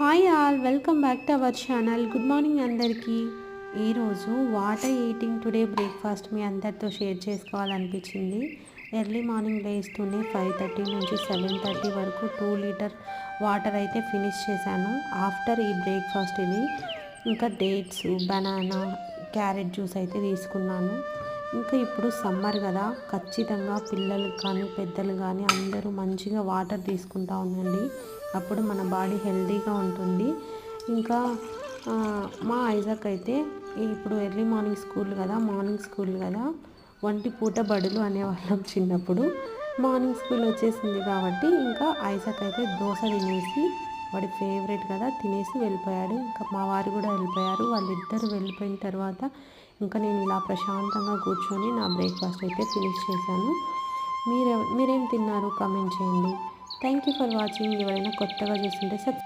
Hi all, welcome back to our channel. Good morning అందరికీ. ఈరోజు water eating today breakfast మీ అందరితో share చేసుకోవాలనిపించింది. Early morning లేస్తూనే 5:30 నుంచి 7:30 వరకు 2 లీటర్ వాటర్ అయితే ఫినిష్ చేశాను. ఆఫ్టర్ ఈ బ్రేక్ఫాస్ట్ ఇది ఇంకా డేట్స్, బనానా, క్యారెట్ జ్యూస్ అయితే తీసుకున్నాను. ఇంకా ఇప్పుడు సమ్మర్ కదా, ఖచ్చితంగా పిల్లలు కానీ పెద్దలు కానీ అందరూ మంచిగా వాటర్ తీసుకుంటా ఉండండి. అప్పుడు మన బాడీ హెల్తీగా ఉంటుంది. ఇంకా మా ఐజాక్ అయితే ఇప్పుడు ఎర్లీ మార్నింగ్ స్కూల్ కదా, ఒంటి పూట బడులు అనేవాళ్ళం చిన్నప్పుడు. మార్నింగ్ స్కూల్ వచ్చేసింది కాబట్టి ఇంకా ఐజాక్ అయితే దోశ తినేసి, వాడి ఫేవరెట్ కదా, తినేసి వెళ్ళిపోయాడు. ఇంకా మా వారు కూడా వెళ్ళిపోయారు. వాళ్ళిద్దరు వెళ్ళిపోయిన తర్వాత ఇంకా నేను ఇలా ప్రశాంతంగా కూర్చొని నా బ్రేక్ఫాస్ట్ అయితే ఫినిష్ చేశాను. మీరేం తిన్నారు కామెంట్ చేయండి. Thank you for watching. ఎవరైనా కొత్తగా చూస్తుంటే